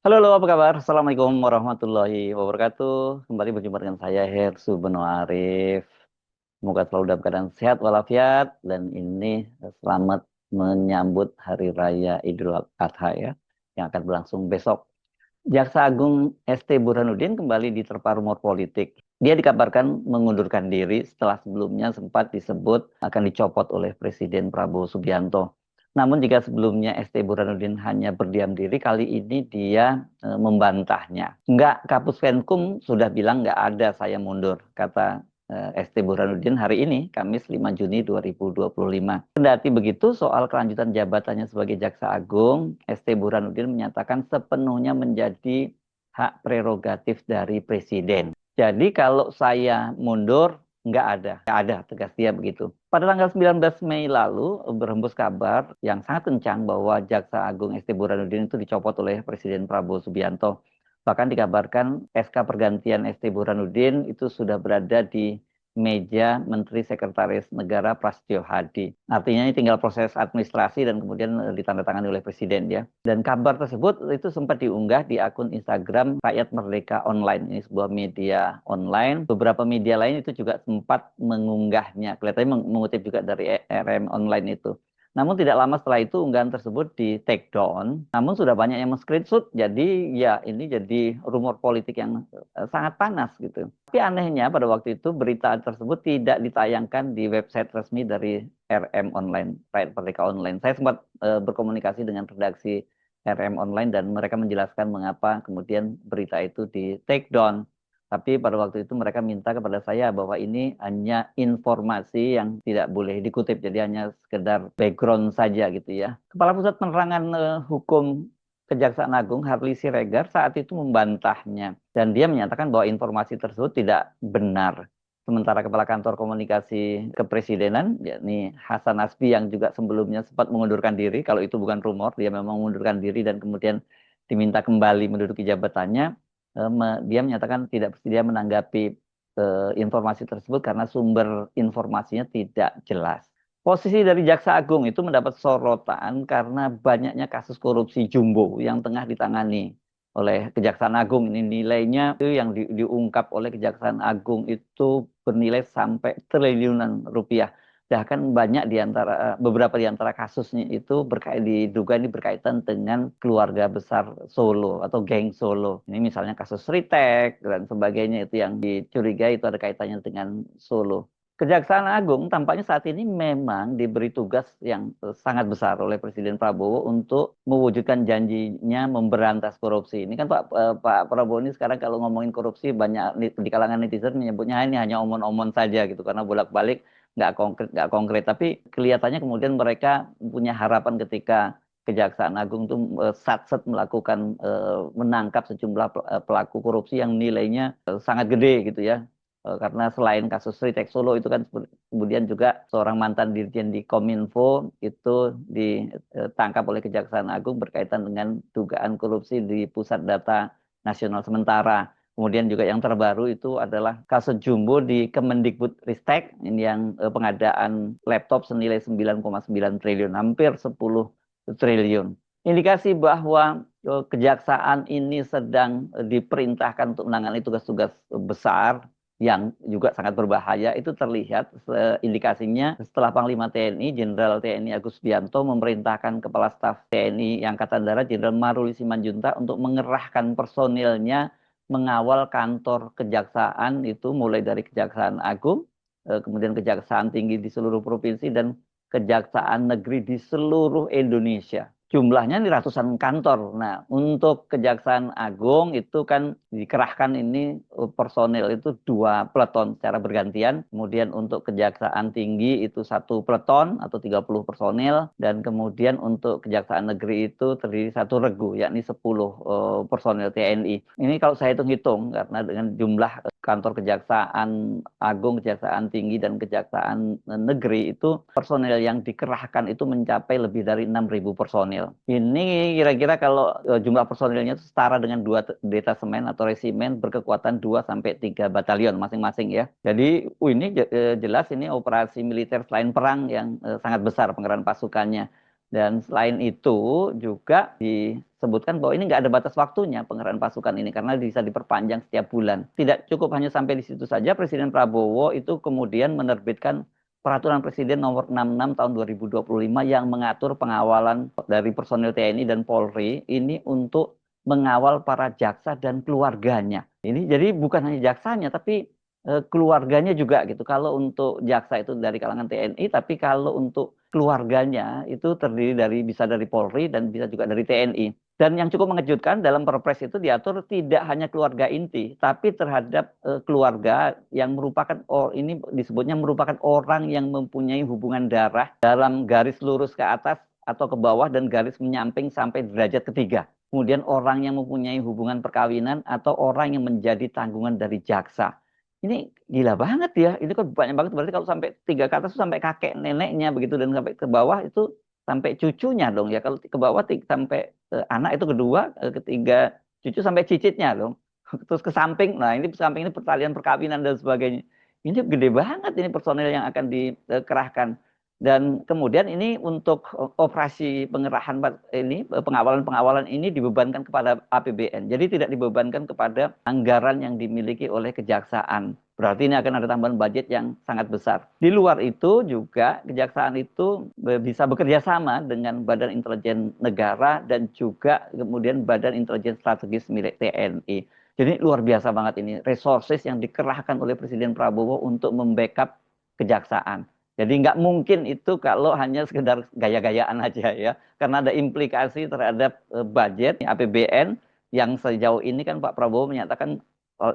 Halo, halo, apa kabar? Assalamualaikum warahmatullahi wabarakatuh. Kembali berjumpa dengan saya, Hersu Beno Arif. Semoga selalu dalam keadaan sehat walafiat. Dan ini selamat menyambut Hari Raya Idul Adha ya, yang akan berlangsung besok. Jaksa Agung ST Burhanuddin kembali diterpa rumor politik. Dia dikabarkan mengundurkan diri setelah sebelumnya sempat disebut akan dicopot oleh Presiden Prabowo Subianto. Namun jika sebelumnya ST Burhanuddin hanya berdiam diri, kali ini dia membantahnya. Enggak, Kapus Penkum sudah bilang enggak ada saya mundur, kata ST Burhanuddin hari ini, Kamis 5 Juni 2025. Kendati begitu, soal kelanjutan jabatannya sebagai Jaksa Agung, ST Burhanuddin menyatakan sepenuhnya menjadi hak prerogatif dari Presiden. Jadi kalau saya mundur, nggak ada, tegas dia begitu. Pada tanggal 19 Mei lalu, berhembus kabar yang sangat kencang bahwa Jaksa Agung ST Burhanuddin itu dicopot oleh Presiden Prabowo Subianto. Bahkan dikabarkan SK pergantian ST Burhanuddin itu sudah berada di meja Menteri Sekretaris Negara Prasetyo Hadi. Artinya ini tinggal proses administrasi dan kemudian ditandatangani oleh Presiden ya. Dan kabar tersebut itu sempat diunggah di akun Instagram Rakyat Merdeka Online. Ini sebuah media online. Beberapa media lain itu juga sempat mengunggahnya. Kelihatannya mengutip juga dari RM Online itu. Namun tidak lama setelah itu unggahan tersebut di take down. Namun sudah banyak yang men-screenshot. Jadi ya ini jadi rumor politik yang sangat panas gitu. Tapi anehnya pada waktu itu berita tersebut tidak ditayangkan di website resmi dari RM Online, Rakyat Merdeka Online. Saya sempat berkomunikasi dengan redaksi RM Online dan mereka menjelaskan mengapa kemudian berita itu di take down. Tapi pada waktu itu mereka minta kepada saya bahwa ini hanya informasi yang tidak boleh dikutip, jadi hanya sekedar background saja gitu ya. Kepala Pusat Penerangan Hukum Kejaksaan Agung Harli Siregar saat itu membantahnya dan dia menyatakan bahwa informasi tersebut tidak benar. Sementara Kepala Kantor Komunikasi Kepresidenan, yakni Hasan Nasbi yang juga sebelumnya sempat mengundurkan diri, kalau itu bukan rumor, dia memang mengundurkan diri dan kemudian diminta kembali menduduki jabatannya, dia menyatakan tidak bersedia menanggapi informasi tersebut karena sumber informasinya tidak jelas. Posisi dari Jaksa Agung itu mendapat sorotan karena banyaknya kasus korupsi jumbo yang tengah ditangani oleh Kejaksaan Agung. Ini nilainya itu yang diungkap oleh Kejaksaan Agung itu bernilai sampai triliunan rupiah. Bahkan banyak di antara beberapa di antara kasusnya itu diduga ini berkaitan dengan keluarga besar Solo atau geng Solo. Ini misalnya kasus Ritek dan sebagainya itu yang dicurigai itu ada kaitannya dengan Solo. Kejaksaan Agung tampaknya saat ini memang diberi tugas yang sangat besar oleh Presiden Prabowo untuk mewujudkan janjinya memberantas korupsi. Ini kan Pak Prabowo ini sekarang kalau ngomongin korupsi banyak di kalangan netizen menyebutnya ini hanya omon-omon saja gitu karena bolak-balik nggak konkret. Tapi kelihatannya kemudian mereka punya harapan ketika Kejaksaan Agung itu satset melakukan menangkap sejumlah pelaku korupsi yang nilainya sangat gede gitu ya. Karena selain kasus Ritek Solo itu kan kemudian juga seorang mantan dirjen di Kominfo itu ditangkap oleh Kejaksaan Agung berkaitan dengan dugaan korupsi di Pusat Data Nasional Sementara. Kemudian juga yang terbaru itu adalah kasus jumbo di Kemendikbudristek ini yang pengadaan laptop senilai 9,9 triliun, hampir 10 triliun. Indikasi bahwa kejaksaan ini sedang diperintahkan untuk menangani tugas-tugas besar yang juga sangat berbahaya itu terlihat indikasinya setelah Panglima TNI Jenderal TNI Agus Bianto memerintahkan Kepala Staf TNI Angkatan Darat Jenderal Maruli Simanjuntak untuk mengerahkan personilnya mengawal kantor kejaksaan itu mulai dari Kejaksaan Agung, kemudian Kejaksaan Tinggi di seluruh provinsi dan Kejaksaan Negeri di seluruh Indonesia. Jumlahnya ini ratusan kantor. Nah, untuk Kejaksaan Agung itu kan dikerahkan ini personil itu 2 peleton secara bergantian. Kemudian untuk Kejaksaan Tinggi itu 1 peleton atau 30 personil. Dan kemudian untuk Kejaksaan Negeri itu terdiri 1 regu, yakni 10 personil TNI. Ini kalau saya hitung-hitung, karena dengan jumlah kantor Kejaksaan Agung, Kejaksaan Tinggi, dan Kejaksaan Negeri itu personil yang dikerahkan itu mencapai lebih dari 6.000 personil. Ini kira-kira kalau jumlah personilnya itu setara dengan 2 detasemen atau resimen berkekuatan 2 sampai 3 batalion masing-masing ya. Jadi ini jelas ini operasi militer selain perang yang sangat besar pengerahan pasukannya. Dan selain itu juga disebutkan bahwa ini nggak ada batas waktunya pengerahan pasukan ini karena bisa diperpanjang setiap bulan. Tidak cukup hanya sampai di situ saja, Presiden Prabowo itu kemudian menerbitkan Peraturan Presiden nomor 66 tahun 2025 yang mengatur pengawalan dari personil TNI dan Polri ini untuk mengawal para jaksa dan keluarganya. Ini jadi bukan hanya jaksanya tapi keluarganya juga gitu. Kalau untuk jaksa itu dari kalangan TNI, tapi kalau untuk keluarganya itu terdiri dari bisa dari Polri dan bisa juga dari TNI. Dan yang cukup mengejutkan dalam Perpres itu diatur tidak hanya keluarga inti, tapi terhadap keluarga yang merupakan ini disebutnya merupakan orang yang mempunyai hubungan darah dalam garis lurus ke atas atau ke bawah dan garis menyamping sampai derajat ketiga. Kemudian orang yang mempunyai hubungan perkawinan atau orang yang menjadi tanggungan dari jaksa. Ini gila banget ya. Ini kan banyak banget. Berarti kalau sampai tiga ke atas itu sampai kakek neneknya begitu dan sampai ke bawah itu sampai cucunya dong ya. Kalau ke bawah sampai anak itu kedua, ketiga cucu sampai cicitnya dong. Terus ke samping. Nah, ini samping ini pertalian perkawinan dan sebagainya. Ini gede banget ini personel yang akan dikerahkan. Dan kemudian ini untuk operasi pengerahan ini pengawalan-pengawalan ini dibebankan kepada APBN. Jadi tidak dibebankan kepada anggaran yang dimiliki oleh kejaksaan. Berarti ini akan ada tambahan budget yang sangat besar. Di luar itu juga kejaksaan itu bisa bekerja sama dengan Badan Intelijen Negara dan juga kemudian Badan Intelijen Strategis milik TNI. Jadi luar biasa banget ini resources yang dikerahkan oleh Presiden Prabowo untuk membackup kejaksaan. Jadi nggak mungkin itu kalau hanya sekedar gaya-gayaan aja ya, karena ada implikasi terhadap budget APBN yang sejauh ini kan Pak Prabowo menyatakan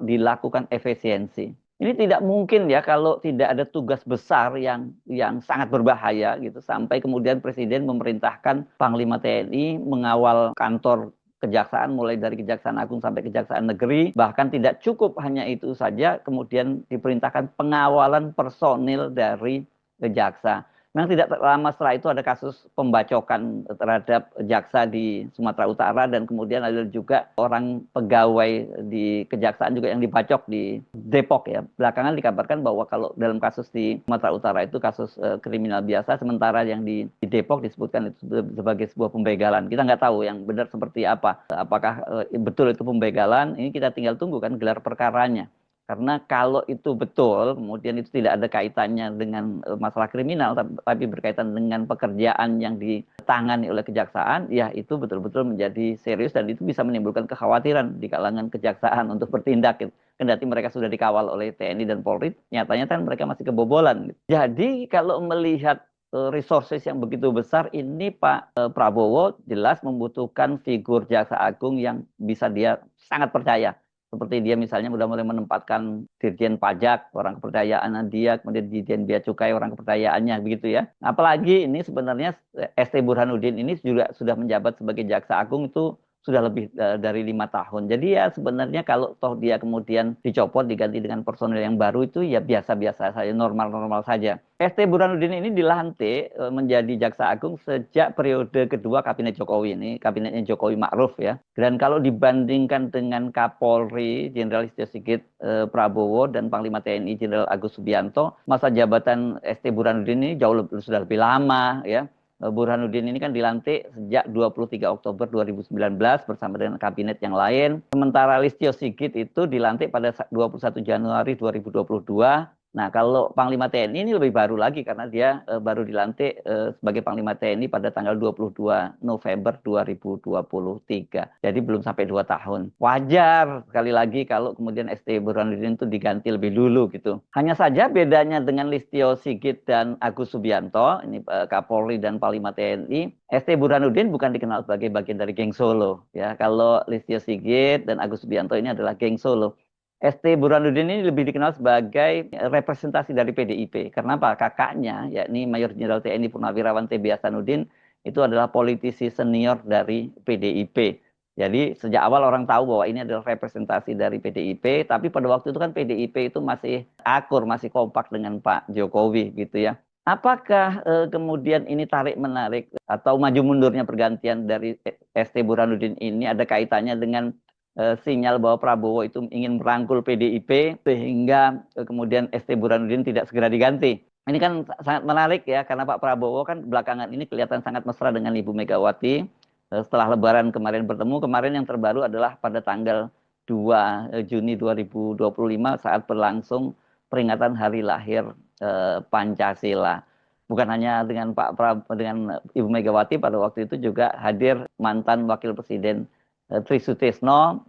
dilakukan efisiensi. Ini tidak mungkin ya kalau tidak ada tugas besar yang sangat berbahaya gitu sampai kemudian Presiden memerintahkan Panglima TNI mengawal kantor kejaksaan mulai dari Kejaksaan Agung sampai Kejaksaan Negeri, bahkan tidak cukup hanya itu saja kemudian diperintahkan pengawalan personil dari jaksa. Memang tidak lama setelah itu ada kasus pembacokan terhadap jaksa di Sumatera Utara dan kemudian ada juga orang pegawai di kejaksaan juga yang dibacok di Depok ya. Belakangan dikabarkan bahwa kalau dalam kasus di Sumatera Utara itu kasus kriminal biasa, sementara yang di Depok disebutkan itu sebagai sebuah pembegalan. Kita nggak tahu yang benar seperti apa. Apakah betul itu pembegalan? Ini kita tinggal tunggu kan gelar perkaranya. Karena kalau itu betul, kemudian itu tidak ada kaitannya dengan masalah kriminal, tapi berkaitan dengan pekerjaan yang ditangani oleh kejaksaan, ya itu betul-betul menjadi serius dan itu bisa menimbulkan kekhawatiran di kalangan kejaksaan untuk bertindak. Kendati mereka sudah dikawal oleh TNI dan Polri, nyatanya kan mereka masih kebobolan. Jadi kalau melihat resources yang begitu besar, ini Pak Prabowo jelas membutuhkan figur jaksa agung yang bisa dia sangat percaya seperti dia misalnya sudah mulai menempatkan Dirjen Pajak, orang kepercayaan dia, kemudian Dirjen Bea Cukai, orang kepercayaannya, begitu ya. Apalagi ini sebenarnya ST Burhanuddin ini juga sudah menjabat sebagai Jaksa Agung itu sudah lebih dari 5 tahun. Jadi ya sebenarnya kalau toh dia kemudian dicopot, diganti dengan personel yang baru itu ya biasa-biasa saja, normal-normal saja. ST Burhanuddin ini dilantik menjadi Jaksa Agung sejak periode kedua Kabinet Jokowi ini, kabinetnya Jokowi Ma'ruf ya. Dan kalau dibandingkan dengan Kapolri Jenderal Listio Sigit Prabowo dan Panglima TNI Jenderal Agus Subianto, masa jabatan ST Burhanuddin ini sudah lebih lama ya. Burhanuddin ini kan dilantik sejak 23 Oktober 2019 bersama dengan kabinet yang lain. Sementara Listio Sigit itu dilantik pada 21 Januari 2022. Nah, kalau Panglima TNI ini lebih baru lagi karena dia baru dilantik sebagai Panglima TNI pada tanggal 22 November 2023. Jadi belum sampai 2 tahun. Wajar sekali lagi kalau kemudian ST Burhanuddin itu diganti lebih dulu gitu. Hanya saja bedanya dengan Listio Sigit dan Agus Subianto, ini Kapolri dan Panglima TNI, ST Burhanuddin bukan dikenal sebagai bagian dari geng Solo. Ya, kalau Listio Sigit dan Agus Subianto ini adalah geng Solo. ST Burhanuddin ini lebih dikenal sebagai representasi dari PDIP. Karena apa? Kakaknya, yakni Mayor Jenderal TNI Purnawirawan T.B. Hasanuddin, itu adalah politisi senior dari PDIP. Jadi sejak awal orang tahu bahwa ini adalah representasi dari PDIP, tapi pada waktu itu kan PDIP itu masih akur, masih kompak dengan Pak Jokowi gitu ya. Apakah kemudian ini tarik-menarik atau maju mundurnya pergantian dari ST Burhanuddin ini ada kaitannya dengan sinyal bahwa Prabowo itu ingin merangkul PDIP sehingga kemudian ST Burhanuddin tidak segera diganti. Ini kan sangat menarik ya, karena Pak Prabowo kan belakangan ini kelihatan sangat mesra dengan Ibu Megawati. Setelah Lebaran kemarin bertemu, kemarin yang terbaru adalah pada tanggal 2 Juni 2025 saat berlangsung peringatan hari lahir Pancasila. Bukan hanya dengan dengan Ibu Megawati, pada waktu itu juga hadir mantan Wakil Presiden Tri Sutrisno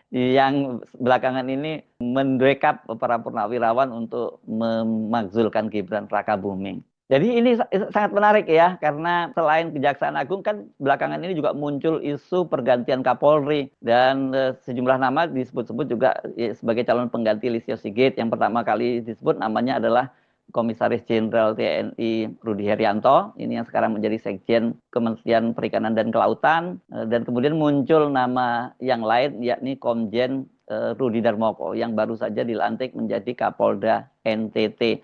yang belakangan ini mendrekap para purnawirawan untuk memakzulkan Gibran Rakabuming. Jadi ini sangat menarik ya, karena selain Kejaksaan Agung kan belakangan ini juga muncul isu pergantian Kapolri, dan sejumlah nama disebut-sebut juga sebagai calon pengganti Listio Sigit. Yang pertama kali disebut namanya adalah Komisaris Jenderal TNI Rudi Herianto, ini yang sekarang menjadi Sekjen Kementerian Perikanan dan Kelautan, dan kemudian muncul nama yang lain yakni Komjen Rudi Darmoko yang baru saja dilantik menjadi Kapolda NTT.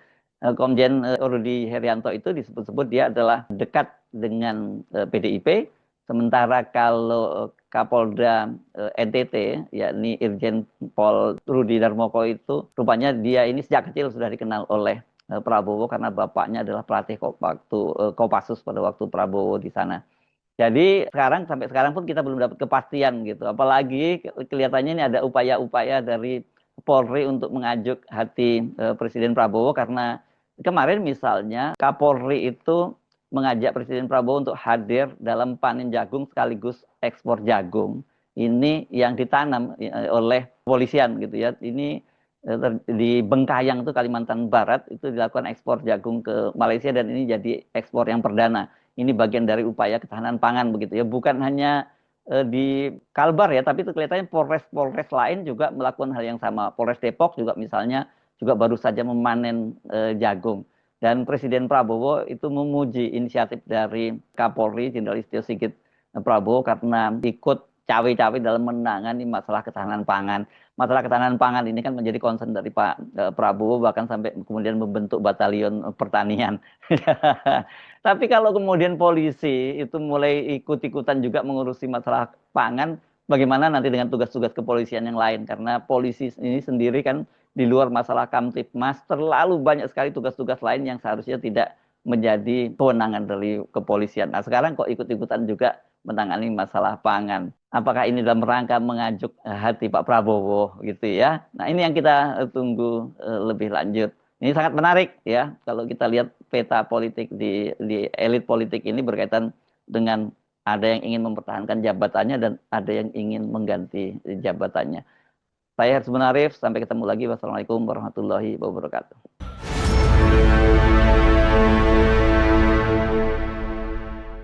Komjen Rudi Herianto itu disebut-sebut dia adalah dekat dengan PDIP, sementara kalau Kapolda NTT yakni Irjen Pol Rudi Darmoko itu rupanya dia ini sejak kecil sudah dikenal oleh Prabowo karena bapaknya adalah pelatih Kopassus pada waktu Prabowo di sana. Jadi sampai sekarang pun kita belum dapat kepastian gitu. Apalagi kelihatannya ini ada upaya-upaya dari Polri untuk mengajuk hati Presiden Prabowo, karena kemarin misalnya Kapolri itu mengajak Presiden Prabowo untuk hadir dalam panen jagung sekaligus ekspor jagung. Ini yang ditanam oleh kepolisian gitu ya. Ini di Bengkayang itu Kalimantan Barat itu dilakukan ekspor jagung ke Malaysia, dan ini jadi ekspor yang perdana. Ini bagian dari upaya ketahanan pangan begitu ya. Bukan hanya di Kalbar ya, tapi itu kelihatannya Polres-Polres lain juga melakukan hal yang sama. Polres Depok juga misalnya juga baru saja memanen jagung. Dan Presiden Prabowo itu memuji inisiatif dari Kapolri Jenderal Listio Sigit Prabowo karena ikut cawe-cawe dalam menangani masalah ketahanan pangan. Masalah ketahanan pangan ini kan menjadi concern dari Pak Prabowo, bahkan sampai kemudian membentuk batalion pertanian. Tapi kalau kemudian polisi itu mulai ikut-ikutan juga mengurusi masalah pangan, bagaimana nanti dengan tugas-tugas kepolisian yang lain? Karena polisi ini sendiri kan di luar masalah Kamtipmas, terlalu banyak sekali tugas-tugas lain yang seharusnya tidak menjadi kewenangan dari kepolisian. Nah, sekarang kok ikut-ikutan juga menangani masalah pangan. Apakah ini dalam rangka mengajuk hati Pak Prabowo gitu ya? Nah, ini yang kita tunggu lebih lanjut. Ini sangat menarik ya kalau kita lihat peta politik di elit politik ini berkaitan dengan ada yang ingin mempertahankan jabatannya dan ada yang ingin mengganti jabatannya. Saya Harus Arif, sampai ketemu lagi. Wassalamualaikum warahmatullahi wabarakatuh.